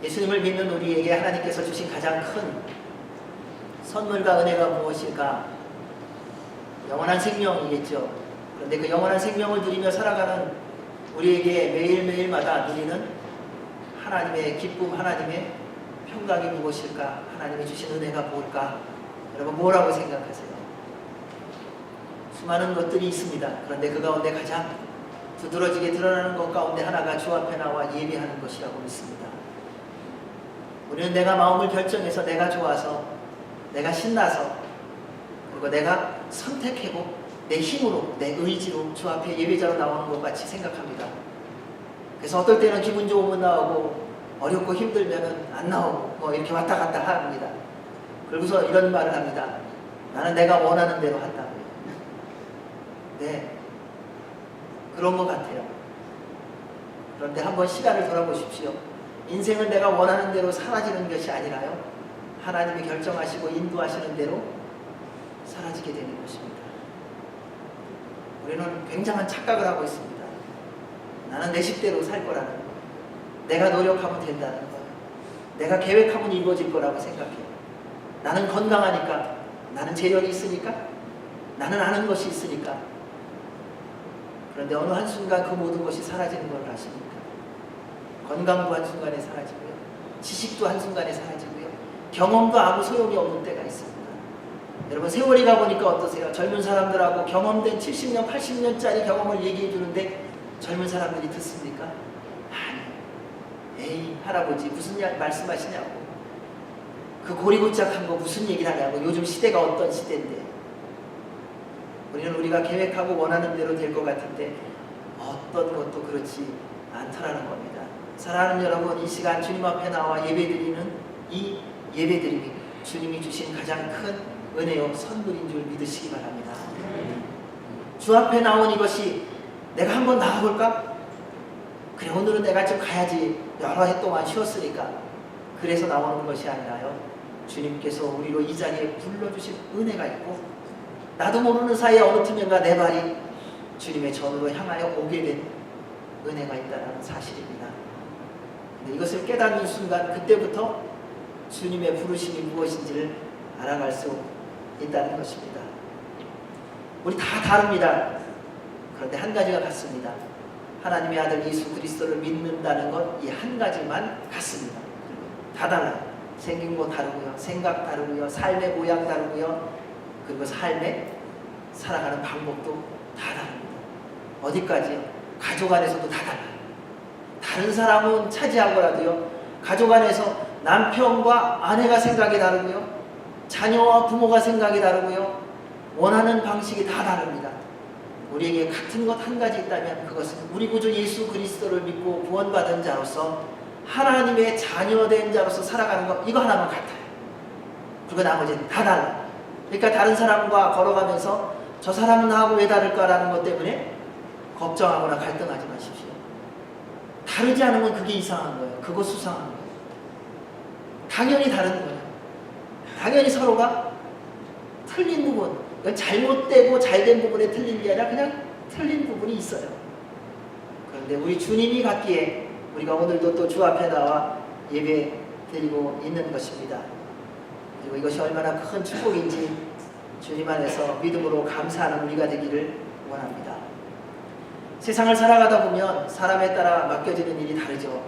예수님을 믿는 우리에게 하나님께서 주신 가장 큰 선물과 은혜가 무엇일까? 영원한 생명이겠죠. 그런데 그 영원한 생명을 누리며 살아가는 우리에게 매일매일마다 누리는 하나님의 기쁨, 하나님의 평강이 무엇일까? 하나님이 주신 은혜가 뭘까? 여러분 뭐라고 생각하세요? 수많은 것들이 있습니다. 그런데 그 가운데 가장 두드러지게 드러나는 것 가운데 하나가 주 앞에 나와 예배하는 것이라고 믿습니다. 우리는 내가 마음을 결정해서, 내가 좋아서, 내가 신나서, 그리고 내가 선택하고 내 힘으로, 내 의지로 주 앞에 예배자로 나오는 것 같이 생각합니다. 그래서 어떨 때는 기분 좋으면 나오고 어렵고 힘들면 안 나오고 뭐 이렇게 왔다 갔다 합니다. 그러고서 이런 말을 합니다. 나는 내가 원하는 대로 한다고요. 네, 그런 것 같아요. 그런데 한번 시간을 돌아보십시오. 인생은 내가 원하는 대로 사라지는 것이 아니라요, 하나님이 결정하시고 인도하시는 대로 사라지게 되는 것입니다. 우리는 굉장한 착각을 하고 있습니다. 나는 내 식대로 살 거라는 거, 내가 노력하면 된다는 거, 내가 계획하면 이루어질 거라고 생각해요. 나는 건강하니까, 나는 재력이 있으니까, 나는 아는 것이 있으니까. 그런데 어느 한순간 그 모든 것이 사라지는 걸 아십니까? 건강도 한순간에 사라지고요, 지식도 한순간에 사라지고요, 경험도 아무 소용이 없는 때가 있습니다. 여러분 세월이 가보니까 어떠세요? 젊은 사람들하고 경험된 70년, 80년짜리 경험을 얘기해 주는데 젊은 사람들이 듣습니까? 아니, 에이 할아버지 무슨 말씀하시냐고, 그 고리고짝한 거 무슨 얘기를 하냐고, 요즘 시대가 어떤 시대인데. 우리는 우리가 계획하고 원하는 대로 될 것 같은데 어떤 것도 그렇지 않더라는 겁니다. 사랑하는 여러분, 이 시간 주님 앞에 나와 예배드리는 이 예배드림이 주님이 주신 가장 큰 은혜요 선물인 줄 믿으시기 바랍니다. 주 앞에 나온 이것이 내가 한번 나와볼까? 그래, 오늘은 내가 좀 가야지. 여러 해 동안 쉬었으니까. 그래서 나오는 것이 아니라요, 주님께서 우리로 이 자리에 불러주신 은혜가 있고, 나도 모르는 사이에 어느 틈인가 내 발이 주님의 전으로 향하여 오게 된 은혜가 있다는 사실입니다. 근데 이것을 깨닫는 순간, 그때부터 주님의 부르심이 무엇인지를 알아갈 수 있다는 것입니다. 우리 다 다릅니다. 그런데 한 가지가 같습니다. 하나님의 아들 예수 그리스도를 믿는다는 것, 이 한 가지만 같습니다. 다 달라요. 생긴 거 다르고요, 생각 다르고요, 삶의 모양 다르고요, 그리고 삶에 살아가는 방법도 다 다릅니다. 어디까지요? 가족 안에서도 다 달라요. 다른 사람은 차지하고라도요, 가족 안에서 남편과 아내가 생각이 다르고요, 자녀와 부모가 생각이 다르고요, 원하는 방식이 다 다릅니다. 우리에게 같은 것 한 가지 있다면 그것은 우리 구주 예수 그리스도를 믿고 구원받은 자로서 하나님의 자녀된 자로서 살아가는 것, 이거 하나만 같아요. 그리고 나머지는 다 달라요. 그러니까 다른 사람과 걸어가면서 저 사람은 나하고 왜 다를까라는 것 때문에 걱정하거나 갈등하지 마십시오. 다르지 않으면 그게 이상한 거예요. 그거 수상한 거예요. 당연히 다른 거예요. 당연히 서로가 틀린 부분, 잘못되고 잘된 부분에 틀린 게 아니라 그냥 틀린 부분이 있어요. 그런데 우리 주님이 갖기에 우리가 오늘도 또 주 앞에 나와 예배 드리고 있는 것입니다. 그리고 이것이 얼마나 큰 축복인지 주님 안에서 믿음으로 감사하는 우리가 되기를 원합니다. 세상을 살아가다 보면 사람에 따라 맡겨지는 일이 다르죠.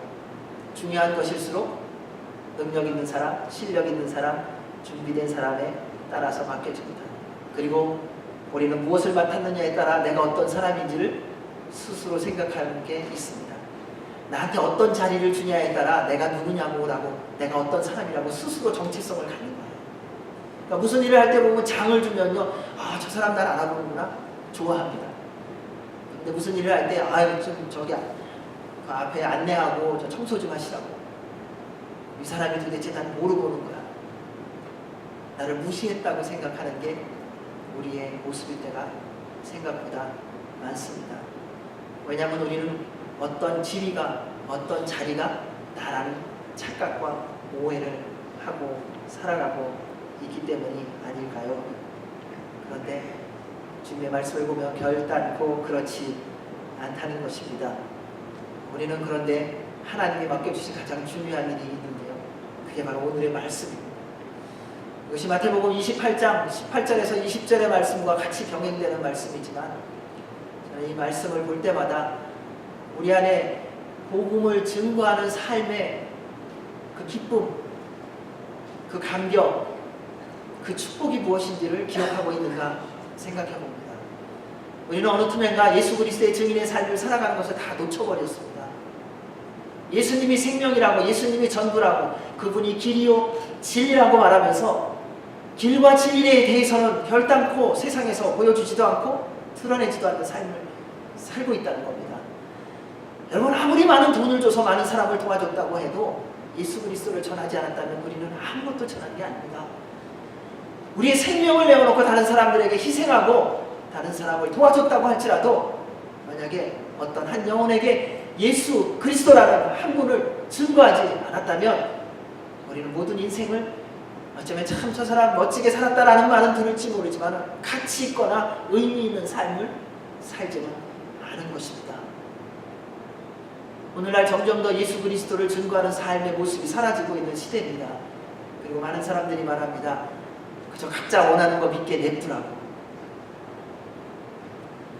중요한 것일수록 능력 있는 사람, 실력 있는 사람, 준비된 사람에 따라서 맡겨집니다. 그리고 우리는 무엇을 맡았느냐에 따라 내가 어떤 사람인지를 스스로 생각하는 게 있습니다. 나한테 어떤 자리를 주냐에 따라 내가 누구냐고라고, 내가 어떤 사람이라고 스스로 정체성을 갖는 거예요. 그러니까 무슨 일을 할 때 보면 장을 주면요, 아, 저 사람 날 알아보는구나, 좋아합니다. 근데 무슨 일을 할 때, 아유, 좀 저기 그 앞에 안내하고 저 청소 좀 하시라고, 이 사람이 도대체 난 뭐로 보는 거야, 나를 무시했다고 생각하는 게 우리의 모습일 때가 생각보다 많습니다. 왜냐하면 우리는 어떤 지위가, 어떤 자리가 나라는 착각과 오해를 하고 살아가고 있기 때문이 아닐까요? 그런데 주님의 말씀을 보면 결단코 그렇지 않다는 것입니다. 우리는 그런데 하나님이 맡겨주신 가장 중요한 일이 있는데요. 그게 바로 오늘의 말씀입니다. 이것이 마태복음 28장 18절에서 20절의 말씀과 같이 병행되는 말씀이지만 저는 이 말씀을 볼 때마다 우리 안에 복음을 증거하는 삶의 그 기쁨, 그 감격, 그 축복이 무엇인지를 기억하고 있는가 생각해 봅니다. 우리는 어느 틈엔가 예수 그리스도의 증인의 삶을 살아가는 것을 다 놓쳐버렸습니다. 예수님이 생명이라고, 예수님이 전부라고, 그분이 길이요 진리라고 말하면서 길과 진리에 대해서는 결단코 세상에서 보여주지도 않고 드러내지도 않는 삶을 살고 있다는 겁니다. 여러분, 아무리 많은 돈을 줘서 많은 사람을 도와줬다고 해도 예수 그리스도를 전하지 않았다면 우리는 아무것도 전한 게 아닙니다. 우리의 생명을 내어놓고 다른 사람들에게 희생하고 다른 사람을 도와줬다고 할지라도 만약에 어떤 한 영혼에게 예수 그리스도라는 한 분을 증거하지 않았다면 우리는 모든 인생을 어쩌면 참 저 사람 멋지게 살았다라는 말은 들을지 모르지만 가치 있거나 의미 있는 삶을 살지는 않은 것입니다. 오늘날 점점 더 예수 그리스도를 증거하는 삶의 모습이 사라지고 있는 시대입니다. 그리고 많은 사람들이 말합니다. 그저 각자 원하는 거 믿게 냅두라고.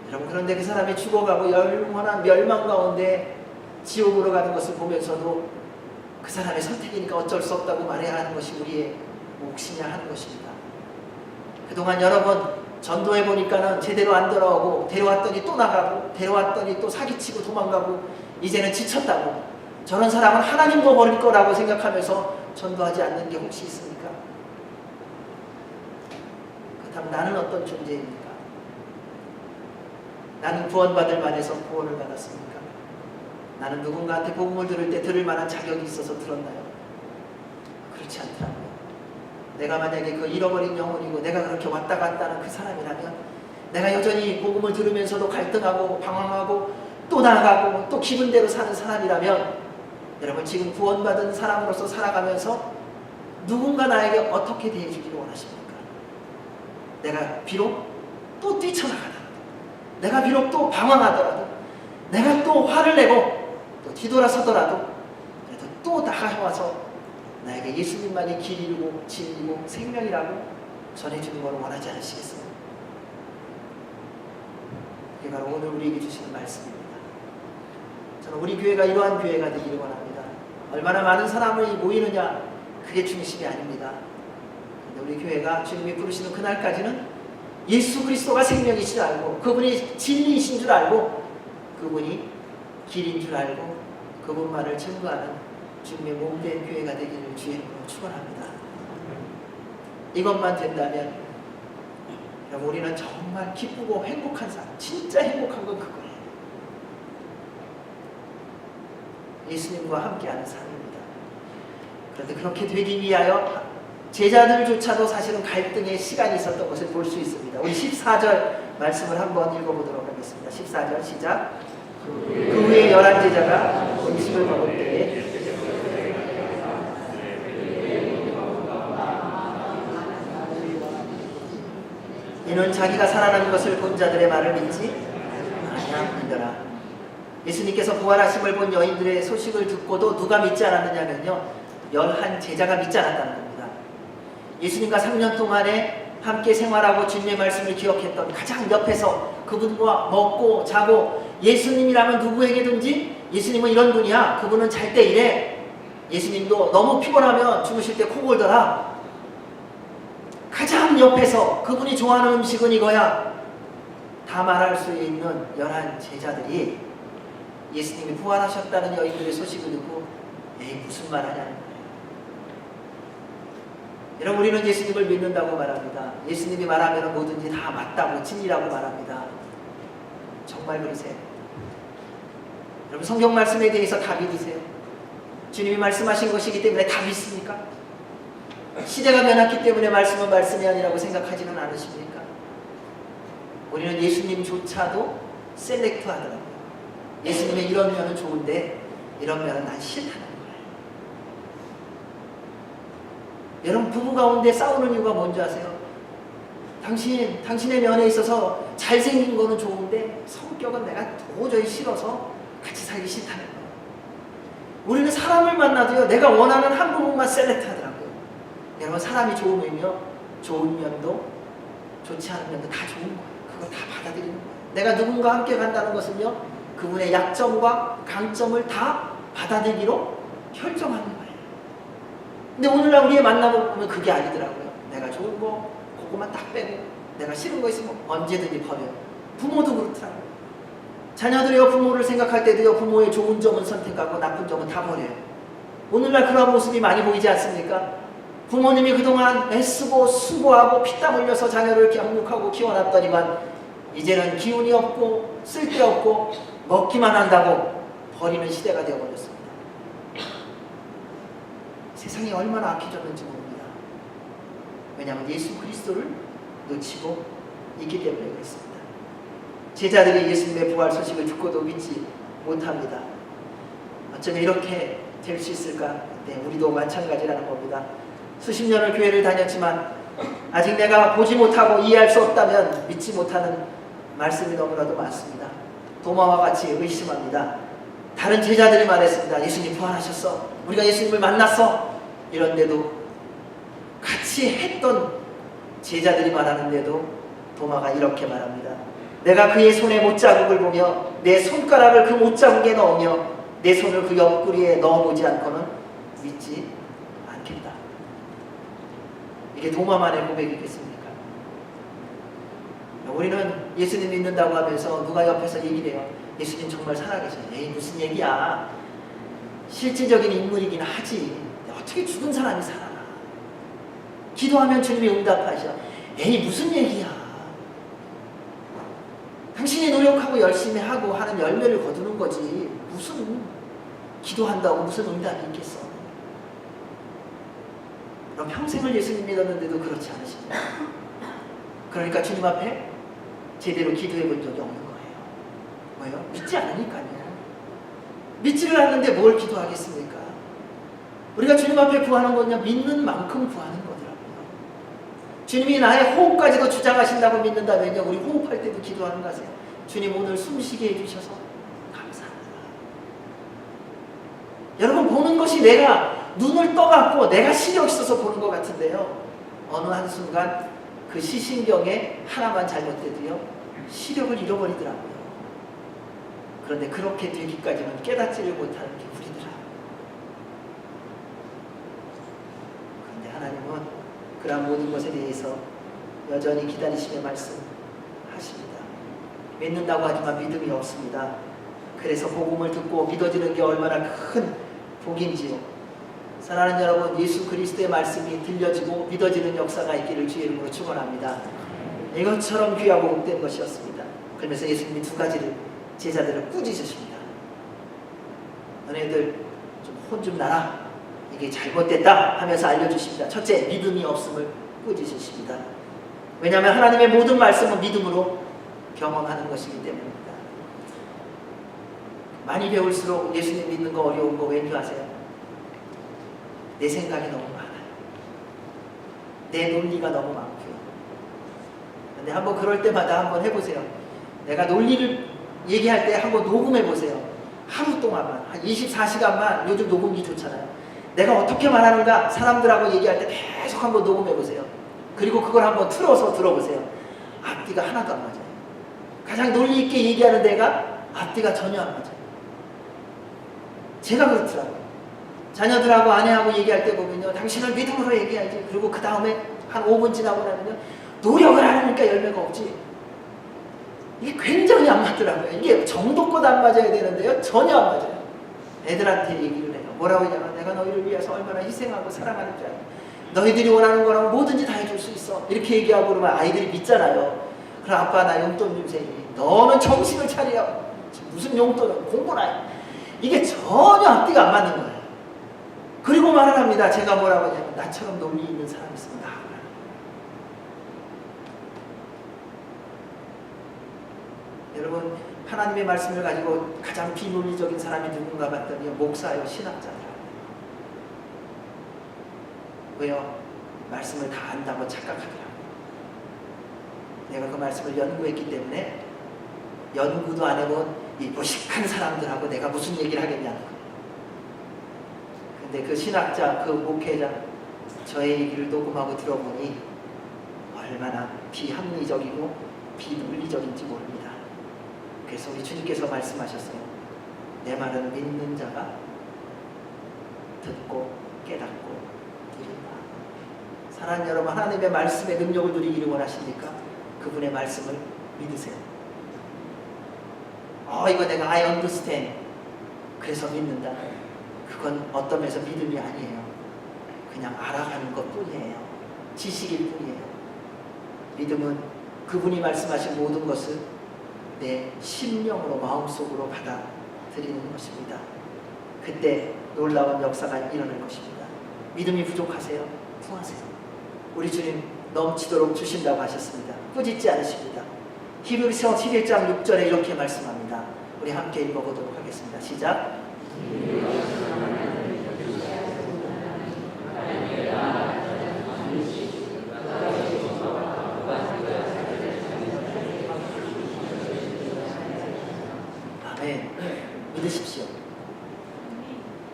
여러분, 그런데 그 사람이 죽어가고 영원한 멸망 가운데 지옥으로 가는 것을 보면서도 그 사람의 선택이니까 어쩔 수 없다고 말해야 하는 것이 우리의 몫이냐 하는 것입니다. 그동안 여러 번 전도해보니까는 제대로 안 돌아오고 데려왔더니 또 나가고 데려왔더니 또 사기치고 도망가고 이제는 지쳤다고, 저런 사람은 하나님도 버릴 거라고 생각하면서 전도하지 않는 게 혹시 있습니까? 그렇다면 나는 어떤 존재입니까? 나는 구원받을 만해서 구원을 받았습니까? 나는 누군가한테 복음을 들을 때 들을 만한 자격이 있어서 들었나요? 그렇지 않더라고요. 내가 만약에 그 잃어버린 영혼이고 내가 그렇게 왔다 갔다 하는 그 사람이라면, 내가 여전히 복음을 들으면서도 갈등하고 방황하고 또 나아가고 또 기분대로 사는 사람이라면, 여러분, 지금 구원받은 사람으로서 살아가면서 누군가 나에게 어떻게 대해주기를 원하십니까? 내가 비록 또 뛰쳐나가더라도, 내가 비록 또 방황하더라도, 내가 또 화를 내고 또 뒤돌아서더라도 그래도 또 다가와서 나에게 예수님만이 길이고 진리고 생명이라고 전해주는 걸 원하지 않으시겠어요? 그게 바로 오늘 우리에게 주시는 말씀입니다. 저는 우리 교회가 이러한 교회가 되기를 원합니다. 얼마나 많은 사람이 모이느냐, 그게 중심이 아닙니다. 그런데 우리 교회가 주님이 부르시는 그날까지는 예수 그리스도가 생명이신 줄 알고, 그분이 진리이신 줄 알고, 그분이 길인 줄 알고, 그분만을 증거하는 주님의 몸된 교회가 되기를 주의 이름으로 축원합니다. 이것만 된다면 여러분, 우리는 정말 기쁘고 행복한 삶, 진짜 행복한 건 그거예요. 예수님과 함께하는 삶입니다. 그런데 그렇게 되기 위하여 제자들조차도 사실은 갈등의 시간이 있었던 것을 볼 수 있습니다. 우리 14절 말씀을 한번 읽어보도록 하겠습니다. 14절 시작. 그 후에 11제자가 음식을 먹을 때에 이는 자기가 살아나는 것을 본 자들의 말을 믿지 아니하느니라. 예수님께서 부활하심을 본 여인들의 소식을 듣고도 누가 믿지 않았느냐면요, 11제자가 믿지 않았다는 겁니다. 예수님과 3년 동안에 함께 생활하고 주님의 말씀을 기억했던, 가장 옆에서 그분과 먹고 자고, 예수님이라면 누구에게든지 예수님은 이런 분이야, 그분은 잘 때 이래, 예수님도 너무 피곤하면 주무실 때 코 골더라, 가장 옆에서 그분이 좋아하는 음식은 이거야, 다 말할 수 있는 11제자들이 예수님이 부활하셨다는 여인들의 소식을 듣고 에이, 무슨 말 하냐는 거예요. 여러분, 우리는 예수님을 믿는다고 말합니다. 예수님이 말하면 뭐든지 다 맞다고, 진리라고 말합니다. 정말 그러세요? 여러분, 성경 말씀에 대해서 다 믿으세요? 주님이 말씀하신 것이기 때문에 다 믿습니까? 시대가 변했기 때문에 말씀은 말씀이 아니라고 생각하지는 않으십니까? 우리는 예수님조차도 셀렉트 하더라고요. 예수님의 이런 면은 좋은데 이런 면은 난 싫다는 거예요. 여러분, 부부 가운데 싸우는 이유가 뭔지 아세요? 당신의 면에 있어서 잘생긴 거는 좋은데 성격은 내가 도저히 싫어서 같이 살기 싫다는 거예요. 부모를 만나도요, 내가 원하는 한 부분만 셀렉트 하더라고요. 여러분, 사람이 좋으면요, 좋은 면도 좋지 않은 면도 다 좋은 거예요. 그거 다 받아들이는 거예요. 내가 누군가 함께 간다는 것은요, 그분의 약점과 강점을 다 받아들이기로 결정하는 거예요. 근데 오늘날 우리의 만남을 보면 그게 아니더라고요. 내가 좋은 거 그것만 딱 빼고 내가 싫은 거 있으면 언제든지 버려. 부모도 그렇더라고요. 자녀들이요, 부모를 생각할 때도요, 부모의 좋은 점은 선택하고 나쁜 점은 다 버려요. 오늘날 그런 모습이 많이 보이지 않습니까? 부모님이 그동안 애쓰고 수고하고 피땀 흘려서 자녀를 양육하고 키워놨더니만 이제는 기운이 없고 쓸데없고 먹기만 한다고 버리는 시대가 되어버렸습니다. 세상이 얼마나 악해졌는지 모릅니다. 왜냐하면 예수 그리스도를 놓치고 있기 때문에 그렇습니다. 제자들이 예수님의 부활 소식을 듣고도 믿지 못합니다. 어쩌면 이렇게 될 수 있을까? 네, 우리도 마찬가지라는 겁니다. 수십 년을 교회를 다녔지만 아직 내가 보지 못하고 이해할 수 없다면 믿지 못하는 말씀이 너무나도 많습니다. 도마와 같이 의심합니다. 다른 제자들이 말했습니다. 예수님 부활하셨어. 우리가 예수님을 만났어. 이런데도 같이 했던 제자들이 말하는데도 도마가 이렇게 말합니다. 내가 그의 손에 못자국을 보며 내 손가락을 그 못자국에 넣으며 내 손을 그 옆구리에 넣어보지 않고는 믿지 않겠다. 이게 도마만의 고백이겠습니까? 우리는 예수님 믿는다고 하면서 누가 옆에서 얘기를 해요. 예수님 정말 살아계셔요. 에이, 무슨 얘기야. 실질적인 인물이긴 하지. 어떻게 죽은 사람이 살아나. 기도하면 주님이 응답하셔. 에이, 무슨 얘기야. 당신이 노력하고 열심히 하고 하는 열매를 거두는 거지. 무슨 기도한다고 무슨 응답이 있겠어. 그럼 평생을 예수님 믿었는데도 그렇지 않으십니까? 그러니까 주님 앞에 제대로 기도해 본 적이 없는 거예요. 뭐예요? 믿지 않으니까요. 믿지를 않는데 뭘 기도하겠습니까? 우리가 주님 앞에 구하는 건요, 믿는 만큼 구하는 거더라고요. 주님이 나의 호흡까지도 주장하신다고 믿는다면요, 우리 호흡할 때도 기도하는 거 아세요? 주님 오늘 숨쉬게 해주셔서 감사합니다. 여러분, 보는 것이 내가 눈을 떠갖고 내가 신경 써서 보는 것 같은데요, 어느 한순간 그 시신경에 하나만 잘못돼도요, 시력을 잃어버리더라고요. 그런데 그렇게 되기까지는 깨닫지를 못하는 게 우리더라. 그런데 하나님은 그런 모든 것에 대해서 여전히 기다리시며 말씀하십니다. 믿는다고 하지만 믿음이 없습니다. 그래서 복음을 듣고 믿어지는 게 얼마나 큰 복인지요. 사랑하는 여러분, 예수 그리스도의 말씀이 들려지고 믿어지는 역사가 있기를 주의 이름으로 축원합니다. 이것처럼 귀하고 복된 것이었습니다. 그러면서 예수님이 두 가지를 제자들을 꾸짖으십니다. 너네들 좀 혼 좀 나라. 이게 잘못됐다 하면서 알려주십니다. 첫째, 믿음이 없음을 꾸짖으십니다. 왜냐하면 하나님의 모든 말씀은 믿음으로 경험하는 것이기 때문입니다. 많이 배울수록 예수님 믿는 거 어려운 거 왠지 아세요? 내 생각이 너무 많아요. 내 논리가 너무 많고요. 근데 한번 그럴 때마다 한번 해보세요. 내가 논리를 얘기할 때 한번 녹음해보세요. 하루 동안만, 한 24시간만. 요즘 녹음기 좋잖아요. 내가 어떻게 말하는가 사람들하고 얘기할 때 계속 한번 녹음해보세요. 그리고 그걸 한번 틀어서 들어보세요. 앞뒤가 하나도 안 맞아요. 가장 논리 있게 얘기하는 데가 앞뒤가 전혀 안 맞아요. 제가 그렇더라고요. 자녀들하고 아내하고 얘기할 때 보면요, 당신을 믿음으로 얘기하지. 그리고 그 다음에 한 5분 지나고 나면요, 노력을 안 하니까 열매가 없지. 이게 굉장히 안 맞더라고요. 이게 정도껏 안 맞아야 되는데요, 전혀 안 맞아요. 애들한테 얘기를 해요. 뭐라고 하냐면, 내가 너희를 위해서 얼마나 희생하고 사랑하는 줄 알고, 너희들이 원하는 거라면 뭐든지 다 해줄 수 있어. 이렇게 얘기하고 그러면 아이들이 믿잖아요. 그럼 아빠 나 용돈 주세요. 너는 정신을 차려. 무슨 용돈은 공부나 해. 이게 전혀 앞뒤가 안 맞는 거예요. 그리고 말을 합니다. 제가 뭐라고 하냐면, 나처럼 논리 있는 사람이 있으면 나아가. 여러분, 하나님의 말씀을 가지고 가장 비논리적인 사람이 누군가 봤더니 목사요, 신학자더라고요. 왜요? 말씀을 다 안다고 착각하더라고요. 내가 그 말씀을 연구했기 때문에 연구도 안 해본 이 무식한 사람들하고 내가 무슨 얘기를 하겠냐는 거예요. 근데 그 신학자, 그 목회자 저의 얘기를 녹음하고 들어보니 얼마나 비합리적이고 비논리적인지 모릅니다. 그래서 우리 주님께서 말씀하셨어요. 내 말은 믿는 자가 듣고 깨닫고 누린다. 사랑하는 여러분, 하나님의 말씀의 능력을 누리기를 원하십니까? 그분의 말씀을 믿으세요. 이거 내가 I understand. 그래서 믿는다. 그건 어떤 면에서 믿음이 아니에요. 그냥 알아가는 것 뿐이에요. 지식일 뿐이에요. 믿음은 그분이 말씀하신 모든 것을 내 심령으로 마음속으로 받아들이는 것입니다. 그때 놀라운 역사가 일어날 것입니다. 믿음이 부족하세요? 구하세요. 우리 주님 넘치도록 주신다고 하셨습니다. 꾸짖지 않으십니다. 히브리서 11장 6절에 이렇게 말씀합니다. 우리 함께 읽어보도록 하겠습니다. 시작. 아멘. 믿으십시오.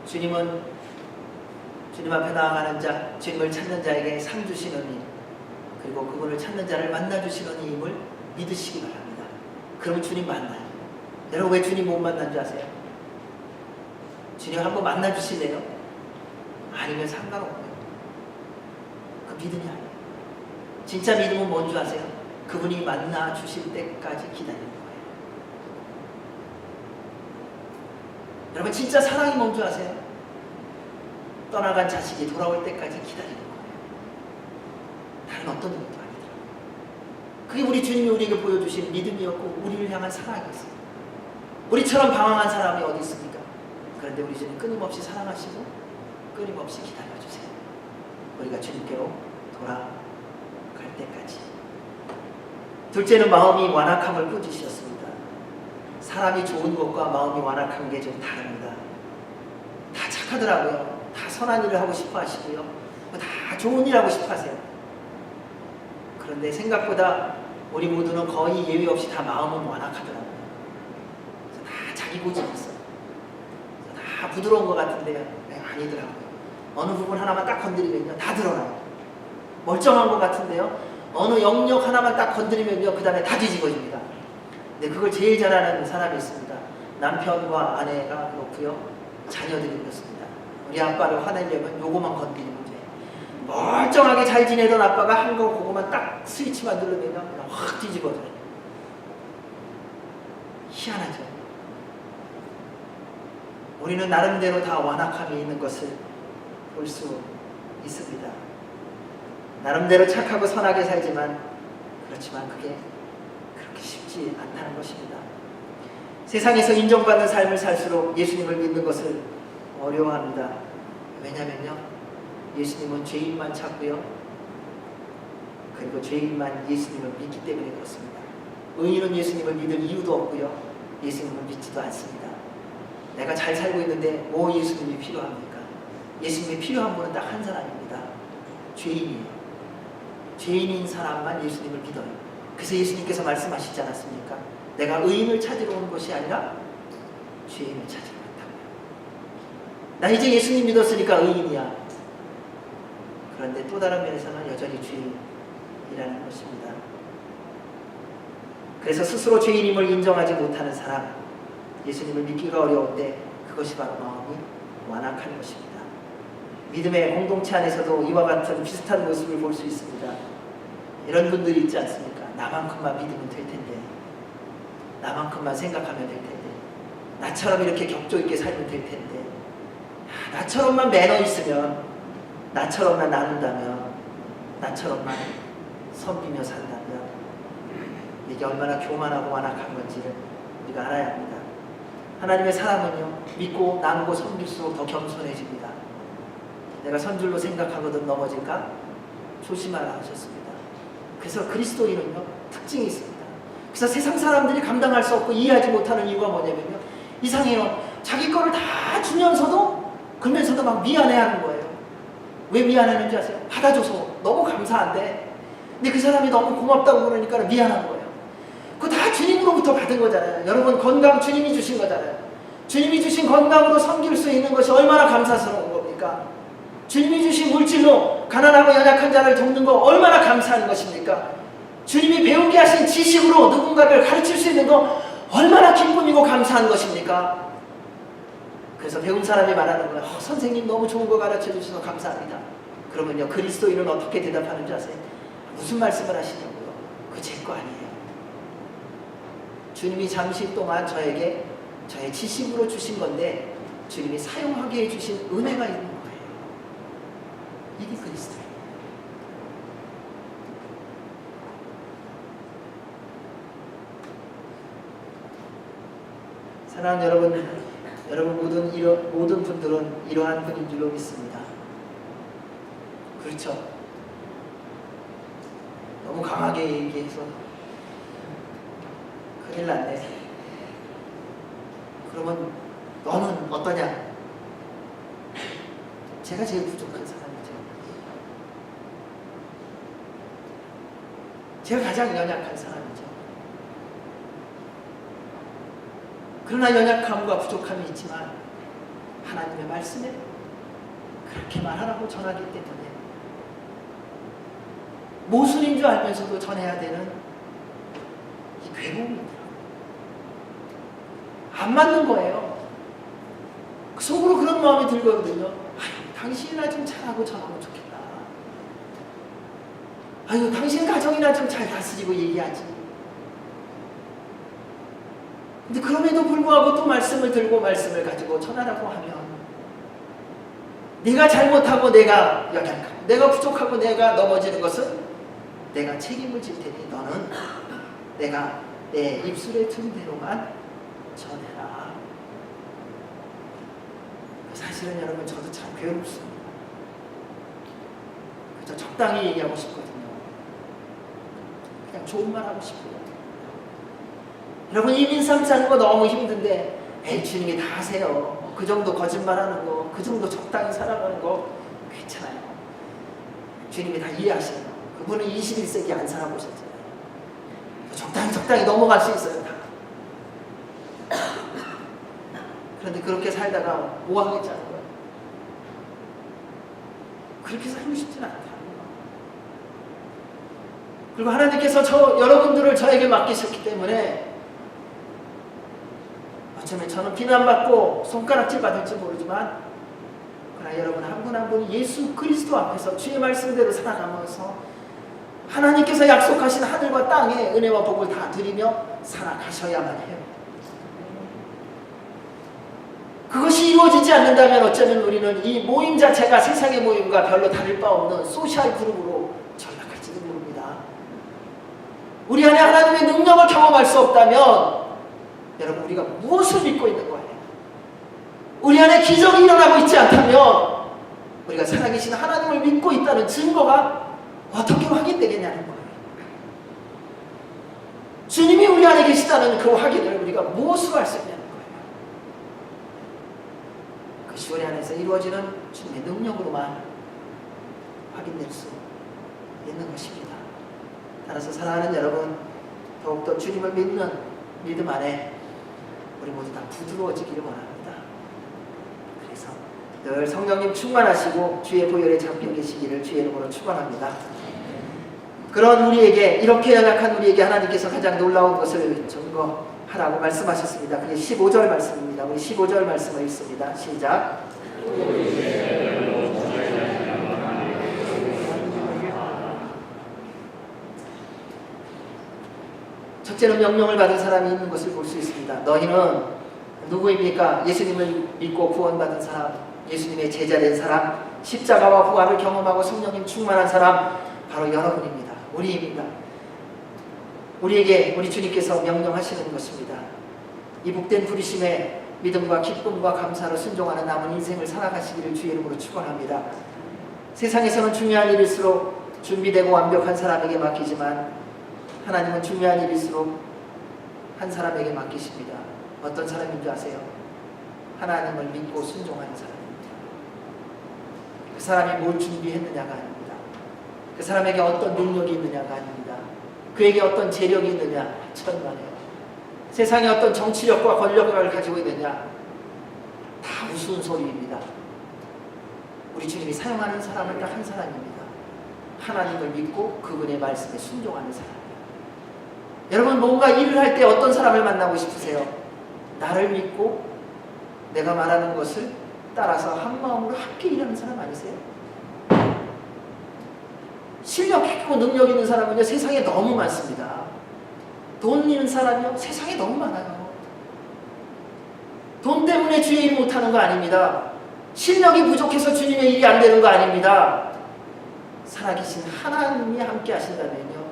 주님은 주님 앞에 나아가는 자, 주님을 찾는 자에게 상 주시는 이, 그리고 그분을 찾는 자를 만나주시는 이임을 믿으시기 바랍니다. 그러면 주님 만나요. 여러분, 왜 주님 못 만난 줄 아세요? 주님 한번 만나주실래요? 아니면 상관없고요. 그 믿음이 아니에요. 진짜 믿음은 뭔 줄 아세요? 그분이 만나주실 때까지 기다리는 거예요. 여러분, 진짜 사랑이 뭔 줄 아세요? 떠나간 자식이 돌아올 때까지 기다리는 거예요. 다른 어떤 것도 아니더라고요. 그게 우리 주님이 우리에게 보여주신 믿음이었고 우리를 향한 사랑이었어요. 우리처럼 방황한 사람이 어디 있습니까? 그런데 우리 주님 끊임없이 사랑하시고 끊임없이 기다려주세요. 우리가 주님께로 돌아갈 때까지. 둘째는 마음이 완악함을 꾸짖으셨습니다. 사람이 좋은 것과 마음이 완악한 게 좀 다릅니다. 다 착하더라고요. 다 선한 일을 하고 싶어 하시고요. 다 좋은 일 하고 싶어 하세요. 그런데 생각보다 우리 모두는 거의 예외 없이 다 마음은 완악하더라고요. 그래서 다 자기 고집이 있어요. 다 부드러운 것 같은데요. 네, 아니더라고요. 어느 부분 하나만 딱 건드리면요, 다 드러나요. 멀쩡한 것 같은데요, 어느 영역 하나만 딱 건드리면요, 그 다음에 다 뒤집어집니다. 근데 그걸 제일 잘하는 사람이 있습니다. 남편과 아내가 그렇고요, 자녀들이 그렇습니다. 우리 아빠를 화내려면 요거만 건드리면 돼요. 멀쩡하게 잘 지내던 아빠가 한 거 그거만 딱 스위치만 누르면 그냥 확 뒤집어져요. 희한하죠. 우리는 나름대로 다 완악함이 있는 것을 볼 수 있습니다. 나름대로 착하고 선하게 살지만, 그렇지만 그게 그렇게 쉽지 않다는 것입니다. 세상에서 인정받는 삶을 살수록 예수님을 믿는 것을 어려워합니다. 왜냐면요, 예수님은 죄인만 찾고요, 그리고 죄인만 예수님을 믿기 때문에 그렇습니다. 의인은 예수님을 믿을 이유도 없고요, 예수님을 믿지도 않습니다. 내가 잘 살고 있는데 뭐 예수님이 필요합니까? 예수님이 필요한 분은 딱 한 사람입니다. 죄인이에요. 죄인인 사람만 예수님을 믿어요. 그래서 예수님께서 말씀하시지 않았습니까? 내가 의인을 찾으러 온 것이 아니라 죄인을 찾으러 왔다고요. 나 이제 예수님 믿었으니까 의인이야. 그런데 또 다른 면에서는 여전히 죄인이라는 것입니다. 그래서 스스로 죄인임을 인정하지 못하는 사람, 예수님을 믿기가 어려운데 그것이 바로 마음이 완악한 것입니다. 믿음의 공동체 안에서도 이와 같은 비슷한 모습을 볼 수 있습니다. 이런 분들이 있지 않습니까? 나만큼만 믿으면 될 텐데, 나만큼만 생각하면 될 텐데, 나처럼 이렇게 격조 있게 살면 될 텐데, 나처럼만 매너 있으면, 나처럼만 나눈다면, 나처럼만 섬기며 산다면, 이게 얼마나 교만하고 완악한 건지를 우리가 알아야 합니다. 하나님의 사람은요, 믿고 나누고 섬길수록 더 겸손해집니다. 내가 선줄로 생각하거든 넘어질까? 조심하라 하셨습니다. 그래서 그리스도인은요, 특징이 있습니다. 그래서 세상 사람들이 감당할 수 없고 이해하지 못하는 이유가 뭐냐면요, 이상해요. 자기 거를 다 주면서도, 그러면서도 막 미안해하는 거예요. 왜 미안해하는지 아세요? 받아줘서 너무 감사한데, 근데 그 사람이 너무 고맙다고 그러니까 미안한 거예요. 그거 다 주님으로부터 받은 거잖아요. 여러분, 건강 주님이 주신 거잖아요. 주님이 주신 건강으로 섬길 수 있는 것이 얼마나 감사스러운 겁니까? 것입니까? 주님이 주신 물질로 가난하고 연약한 자를 돕는 거 얼마나 감사한 것입니까? 주님이 배우게 하신 지식으로 누군가를 가르칠 수 있는 거 얼마나 기쁨이고 감사한 것입니까? 그래서 배운 사람이 말하는 거예요. 선생님 너무 좋은 거 가르쳐 주셔서 감사합니다. 그러면요, 그리스도인은 어떻게 대답하는 줄 아세요? 무슨 말씀을 하시냐고요? 그 제 거 아니에요. 주님이 잠시 동안 저에게 저의 지식으로 주신 건데 주님이 사용하게 해주신 은혜가 있는 거예요. 이게 그리스도예요. 사랑하는 여러분, 모든 분들은 이러한 분인 줄로 믿습니다. 그렇죠? 너무 강하게 얘기해서 큰일 났네. 그러면 너는 어떠냐? 제가 제일 부족한 사람이죠. 제가 가장 연약한 사람이죠. 그러나 연약함과 부족함이 있지만 하나님의 말씀에 그렇게 말하라고 전하기 때문에 모순인 줄 알면서도 전해야 되는 이 괴로움입니다. 안 맞는 거예요. 속으로 그런 마음이 들거든요. 아유, 당신이나 좀 잘하고 전하면 좋겠다. 아유, 당신 가정이나 좀 잘 다스리고 얘기하지. 근데 그럼에도 불구하고 또 말씀을 들고 말씀을 가지고 전하라고 하면 내가 잘못하고 내가 연약하고 내가 부족하고 내가 넘어지는 것은 내가 책임을 질 테니 너는 내가 내 입술에 튼 대로만 전해라. 사실은 여러분 저도 참 괴롭습니다. 그저 적당히 얘기하고 싶거든요. 그냥 좋은 말 하고 싶어요. 여러분 이민삼 사는 거 너무 힘든데 에이 주님이 다 아세요. 그 정도 거짓말하는 거, 그 정도 적당히 살아가는 거 괜찮아요. 주님이 다 이해하셔요. 그분은 21세기 안 살아보셨잖아요. 적당히 넘어갈 수 있어요. 다. 그런데 그렇게 살다가 뭐 하겠자는 거예요. 그렇게 살고 싶지는 않다. 그리고 하나님께서 여러분들을 저에게 맡기셨기 때문에 어쩌면 저는 비난받고 손가락질 받을지 모르지만 그러나 여러분 한 분 한 분이 예수 그리스도 앞에서 주의 말씀대로 살아가면서 하나님께서 약속하신 하늘과 땅의 은혜와 복을 다 드리며 살아가셔야만 해요. 그것이 이루어지지 않는다면 어쩌면 우리는 이 모임 자체가 세상의 모임과 별로 다를 바 없는 소셜 그룹으로 전락할지도 모릅니다. 우리 안에 하나님의 능력을 경험할 수 없다면 여러분 우리가 무엇을 믿고 있는 거예요? 우리 안에 기적이 일어나고 있지 않다면 우리가 살아계신 하나님을 믿고 있다는 증거가 어떻게 확인되겠냐는 거예요. 주님이 우리 안에 계시다는 그 확인을 우리가 무엇으로 할 수 있냐는 거예요. 그것이 우리 안에서 이루어지는 주님의 능력으로만 확인될 수 있는 것입니다. 따라서 사랑하는 여러분, 더욱더 주님을 믿는 믿음 안에 우리 모두 다 부드러워지기를 원합니다. 그래서 늘 성령님 충만하시고 주의 보혈에 잠겨 계시기를 주의 이름으로 축원합니다. 그런 우리에게, 이렇게 연약한 우리에게 하나님께서 가장 놀라운 것을 증거하라고 말씀하셨습니다. 그게 15절 말씀입니다. 우리 15절 말씀을 읽습니다. 시작. 첫째는 명령을 받은 사람이 있는 것을 볼 수 있습니다. 너희는 누구입니까? 예수님을 믿고 구원받은 사람, 예수님의 제자된 사람, 십자가와 부활을 경험하고 성령님 충만한 사람, 바로 여러분입니다. 우리입니다. 우리에게 우리 주님께서 명령하시는 것입니다. 이 복된 부르심에 믿음과 기쁨과 감사로 순종하는 남은 인생을 살아가시기를 주의 이름으로 축원합니다. 세상에서는 중요한 일일수록 준비되고 완벽한 사람에게 맡기지만 하나님은 중요한 일일수록 한 사람에게 맡기십니다. 어떤 사람인 줄 아세요? 하나님을 믿고 순종하는 사람입니다. 그 사람이 뭘 준비했느냐가 아닙니다. 그 사람에게 어떤 능력이 있느냐가 아닙니다. 그에게 어떤 재력이 있느냐, 천만에요. 세상에 어떤 정치력과 권력을 가지고 있느냐, 다 우스운 소리입니다. 우리 주님이 사용하는 사람은 딱 한 사람입니다. 하나님을 믿고 그분의 말씀에 순종하는 사람. 여러분, 뭔가 일을 할 때 어떤 사람을 만나고 싶으세요? 나를 믿고 내가 말하는 것을 따라서 한 마음으로 함께 일하는 사람 아니세요? 실력 있고 능력 있는 사람은요, 세상에 너무 많습니다. 돈 있는 사람이요, 세상에 너무 많아요. 돈 때문에 주의 일 못하는 거 아닙니다. 실력이 부족해서 주님의 일이 안 되는 거 아닙니다. 살아계신 하나님이 함께 하신다면요,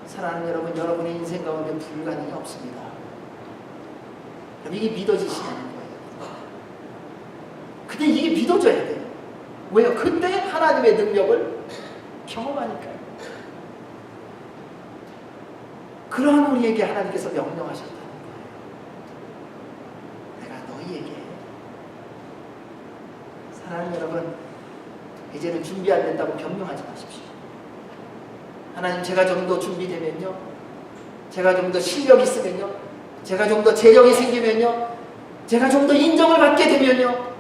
사랑하는 여러분, 여러분의 인생 가운데 불가능이 없습니다. 그럼 이게 믿어지시냐는 거예요. 근데 이게 믿어져야 돼요. 왜요? 그때 하나님의 능력을 경험하니까요. 그러한 우리에게 하나님께서 명령하셨다는 거예요. 내가 너희에게. 사랑하는 여러분, 이제는 준비 안 된다고 변명하지 마십시오. 하나님, 제가 좀 더 준비되면요, 제가 좀 더 실력 있으면요, 제가 좀 더 재력이 생기면요, 제가 좀 더 인정을 받게 되면요,